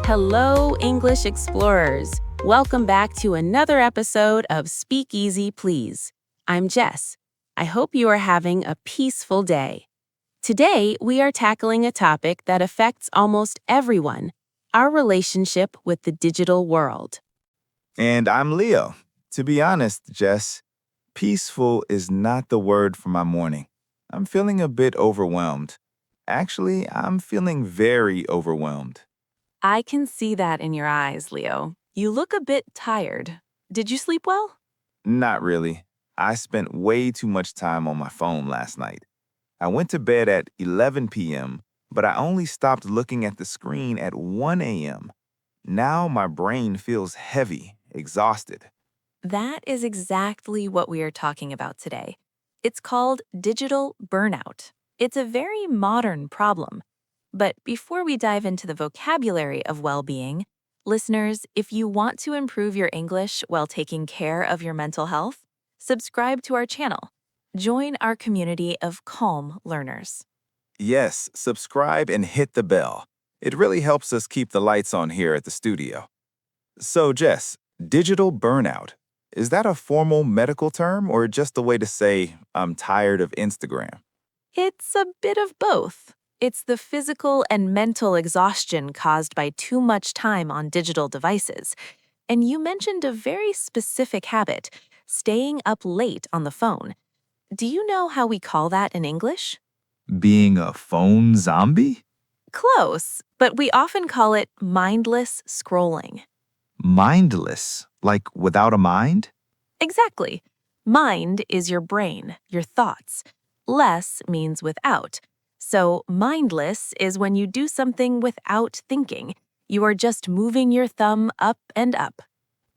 Hello, English explorers. Welcome back to another episode of Speak Easy, Please. I'm Jess. I hope you are having a peaceful day. Today, we are tackling a topic that affects almost everyone, our relationship with the digital world. And I'm Leo. To be honest, Jess, peaceful is not the word for my morning. I'm feeling a bit overwhelmed. Actually, I'm feeling very overwhelmed. I can see that in your eyes, Leo. You look a bit tired. Did you sleep well? Not really. I spent way too much time on my phone last night. I went to bed at 11 p.m., but I only stopped looking at the screen at 1 a.m. Now my brain feels heavy, exhausted. That is exactly what we are talking about today. It's called digital burnout. It's a very modern problem. But before we dive into the vocabulary of well-being, listeners, if you want to improve your English while taking care of your mental health, subscribe to our channel. Join our community of calm learners. Yes, subscribe and hit the bell. It really helps us keep the lights on here at the studio. So, Jess, digital burnout. Is that a formal medical term or just a way to say, I'm tired of Instagram? It's a bit of both. It's the physical and mental exhaustion caused by too much time on digital devices. And you mentioned a very specific habit, staying up late on the phone. Do you know how we call that in English? Being a phone zombie? Close, but we often call it mindless scrolling. Mindless, like without a mind? Exactly. Mind is your brain, your thoughts. Less means without. So mindless is when you do something without thinking. You are just moving your thumb up and up.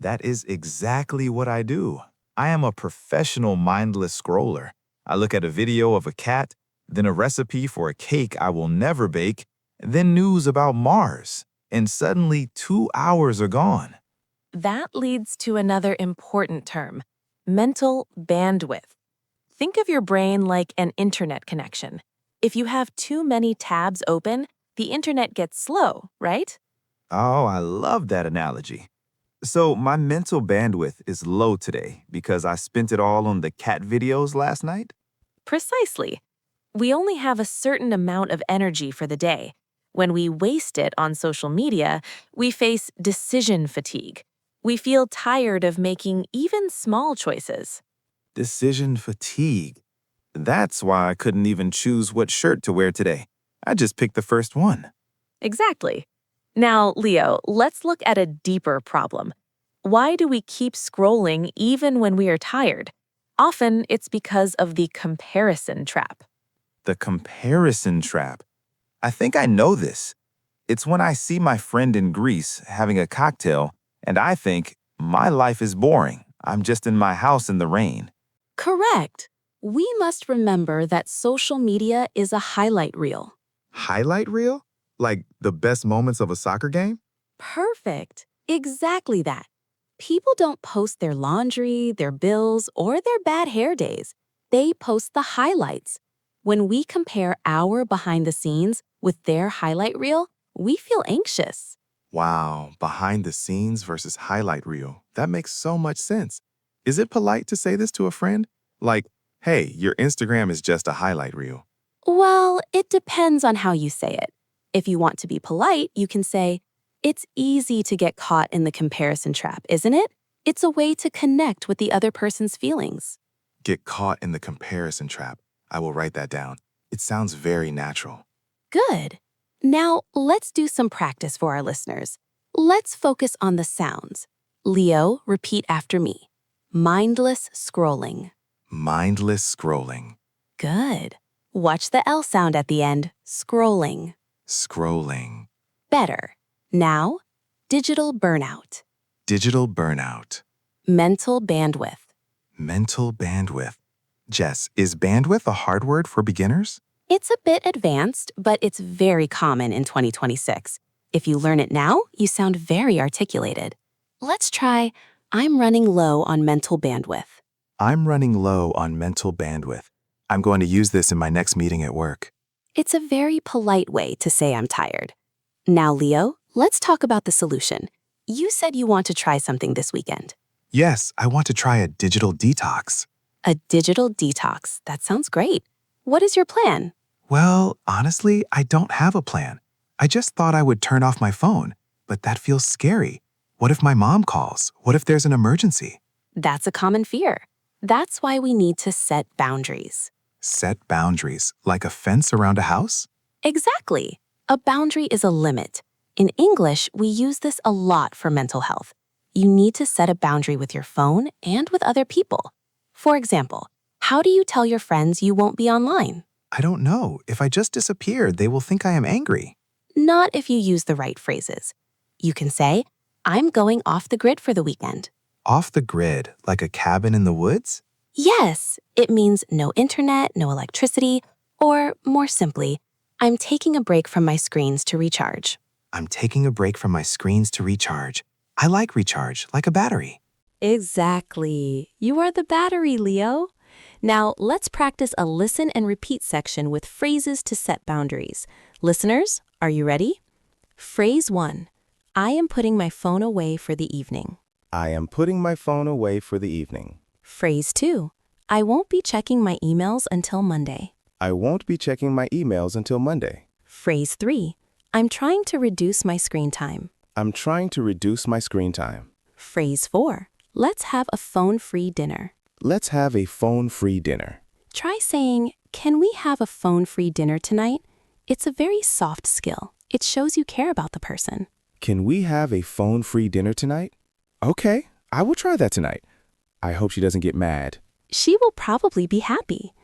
That is exactly what I do. I am a professional mindless scroller. I look at a video of a cat, then a recipe for a cake I will never bake, then news about Mars, and suddenly 2 hours are gone. That leads to another important term, mental bandwidth. Think of your brain like an internet connection. If you have too many tabs open, the internet gets slow, right? Oh, I love that analogy. So my mental bandwidth is low today because I spent it all on the cat videos last night? Precisely. We only have a certain amount of energy for the day. When we waste it on social media, we face decision fatigue. We feel tired of making even small choices. Decision fatigue. That's why I couldn't even choose what shirt to wear today. I just picked the first one. Exactly. Now, Leo, let's look at a deeper problem. Why do we keep scrolling even when we are tired? Often, it's because of the comparison trap. The comparison trap. I think I know this. It's when I see my friend in Greece having a cocktail, and I think, my life is boring. I'm just in my house in the rain. Correct. We must remember that social media is a highlight reel. Highlight reel? Like the best moments of a soccer game? Perfect. Exactly that. People don't post their laundry, their bills, or their bad hair days. They post the highlights. When we compare our behind the scenes with their highlight reel, we feel anxious. Wow, behind the scenes versus highlight reel. That makes so much sense. Is it polite to say this to a friend? Like, hey, your Instagram is just a highlight reel. Well, it depends on how you say it. If you want to be polite, you can say, "It's easy to get caught in the comparison trap, isn't it? It's a way to connect with the other person's feelings." Get caught in the comparison trap. I will write that down. It sounds very natural. Good. Now, let's do some practice for our listeners. Let's focus on the sounds. Leo, repeat after me. Mindless scrolling. Mindless scrolling. Good. Watch the L sound at the end. Scrolling. Scrolling. Better. Now, digital burnout. Digital burnout. Mental bandwidth. Mental bandwidth. Jess, is bandwidth a hard word for beginners? It's a bit advanced, but it's very common in 2026. If you learn it now, you sound very articulated. Let's try, I'm running low on mental bandwidth. I'm running low on mental bandwidth. I'm going to use this in my next meeting at work. It's a very polite way to say I'm tired. Now, Leo, let's talk about the solution. You said you want to try something this weekend. Yes, I want to try a digital detox. A digital detox. That sounds great. What is your plan? Well, honestly, I don't have a plan. I just thought I would turn off my phone, but that feels scary. What if my mom calls? What if there's an emergency? That's a common fear. That's why we need to set boundaries. Set boundaries, like a fence around a house? Exactly. A boundary is a limit. In English, we use this a lot for mental health. You need to set a boundary with your phone and with other people. For example, how do you tell your friends you won't be online? I don't know. If I just disappear, they will think I am angry. Not if you use the right phrases. You can say, I'm going off the grid for the weekend. Off the grid, like a cabin in the woods? Yes, it means no internet, no electricity, or more simply, I'm taking a break from my screens to recharge. I'm taking a break from my screens to recharge. I like recharge, like a battery. Exactly. You are the battery, Leo. Now, let's practice a listen and repeat section with phrases to set boundaries. Listeners, are you ready? Phrase 1. I am putting my phone away for the evening. I am putting my phone away for the evening. Phrase 2. I won't be checking my emails until Monday. I won't be checking my emails until Monday. Phrase 3. I'm trying to reduce my screen time. I'm trying to reduce my screen time. Phrase 4. Let's have a phone-free dinner. Let's have a phone-free dinner. Try saying, can we have a phone-free dinner tonight? It's a very soft skill. It shows you care about the person. Can we have a phone-free dinner tonight? Okay, I will try that tonight. I hope she doesn't get mad. She will probably be happy.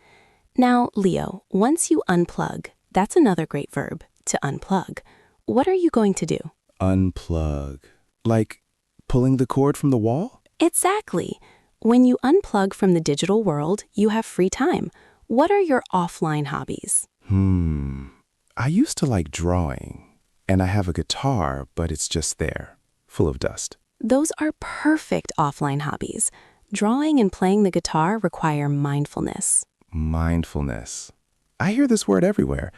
Now, Leo, once you unplug, that's another great verb, to unplug. What are you going to do? Unplug. Like pulling the cord from the wall? Exactly. When you unplug from the digital world, you have free time. What are your offline hobbies? I used to like drawing, and I have a guitar, but it's just there, full of dust. Those are perfect offline hobbies. Drawing and playing the guitar require mindfulness. Mindfulness. I hear this word everywhere.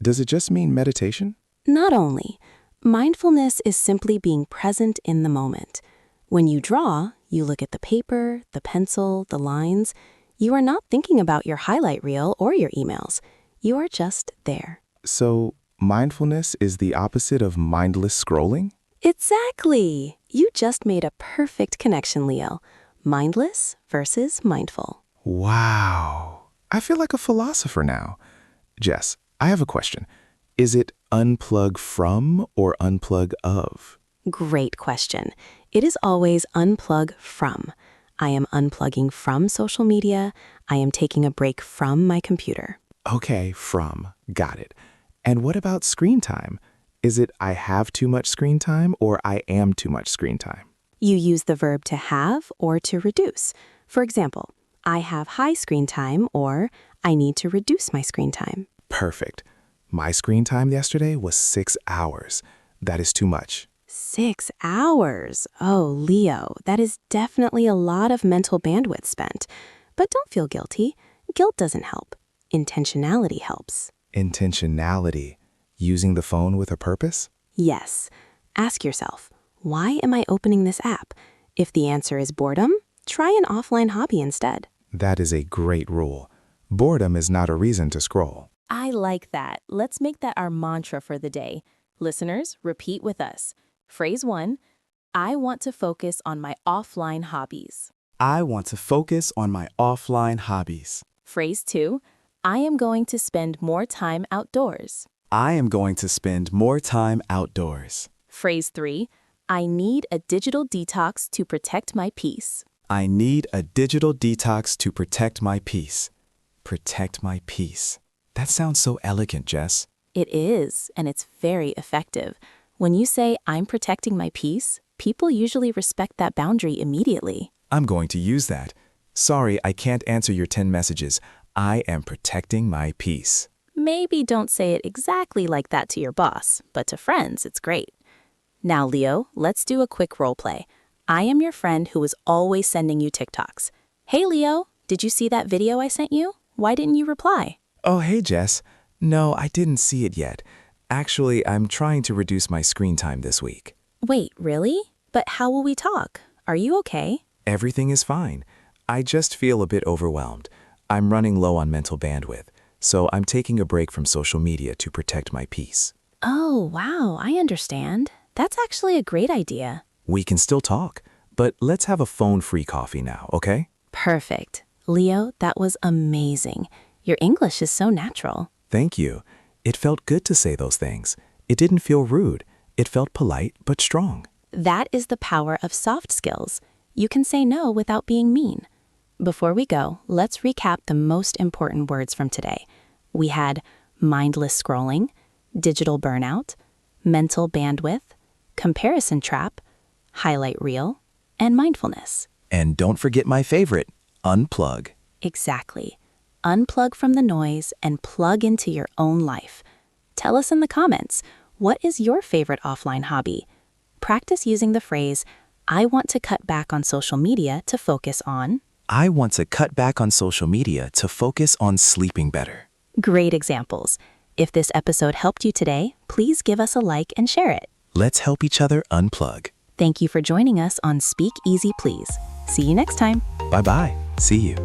Does it just mean meditation? Not only. Mindfulness is simply being present in the moment. When you draw, you look at the paper, the pencil, the lines. You are not thinking about your highlight reel or your emails. You are just there. So, mindfulness is the opposite of mindless scrolling? Exactly. You just made a perfect connection, Leo. Mindless versus mindful. Wow. I feel like a philosopher now. Jess, I have a question. Is it unplug from or unplug of? Great question. It is always unplug from. I am unplugging from social media. I am taking a break from my computer. Okay, from. Got it. And what about screen time? Is it I have too much screen time or I am too much screen time? You use the verb to have or to reduce. For example, I have high screen time or I need to reduce my screen time. Perfect. My screen time yesterday was 6 hours. That is too much. 6 hours. Oh, Leo, that is definitely a lot of mental bandwidth spent. But don't feel guilty. Guilt doesn't help. Intentionality helps. Intentionality. Using the phone with a purpose? Yes. Ask yourself, why am I opening this app? If the answer is boredom, try an offline hobby instead. That is a great rule. Boredom is not a reason to scroll. I like that. Let's make that our mantra for the day. Listeners, repeat with us. Phrase 1, I want to focus on my offline hobbies. I want to focus on my offline hobbies. Phrase 2, I am going to spend more time outdoors. I am going to spend more time outdoors. Phrase 3, I need a digital detox to protect my peace. I need a digital detox to protect my peace. Protect my peace. That sounds so elegant, Jess. It is, and it's very effective. When you say, I'm protecting my peace, people usually respect that boundary immediately. I'm going to use that. Sorry, I can't answer your 10 messages. I am protecting my peace. Maybe don't say it exactly like that to your boss, but to friends, it's great. Now, Leo, let's do a quick role play. I am your friend who is always sending you TikToks. Hey, Leo, did you see that video I sent you? Why didn't you reply? Oh, hey, Jess. No, I didn't see it yet. Actually, I'm trying to reduce my screen time this week. Wait, really? But how will we talk? Are you okay? Everything is fine. I just feel a bit overwhelmed. I'm running low on mental bandwidth, so I'm taking a break from social media to protect my peace. Oh, wow, I understand. That's actually a great idea. We can still talk, but let's have a phone-free coffee now, okay? Perfect. Leo, that was amazing. Your English is so natural. Thank you. It felt good to say those things. It didn't feel rude. It felt polite but strong. That is the power of soft skills. You can say no without being mean. Before we go, let's recap the most important words from today. We had mindless scrolling, digital burnout, mental bandwidth, comparison trap, highlight reel, and mindfulness. And don't forget my favorite, unplug. Exactly. Unplug from the noise and plug into your own life. Tell us in the comments, what is your favorite offline hobby? Practice using the phrase, I want to cut back on social media to focus on. I want to cut back on social media to focus on sleeping better. Great examples. If this episode helped you today, please give us a like and share it. Let's help each other unplug. Thank you for joining us on Speak Easy Please. See you next time. Bye-bye. See you.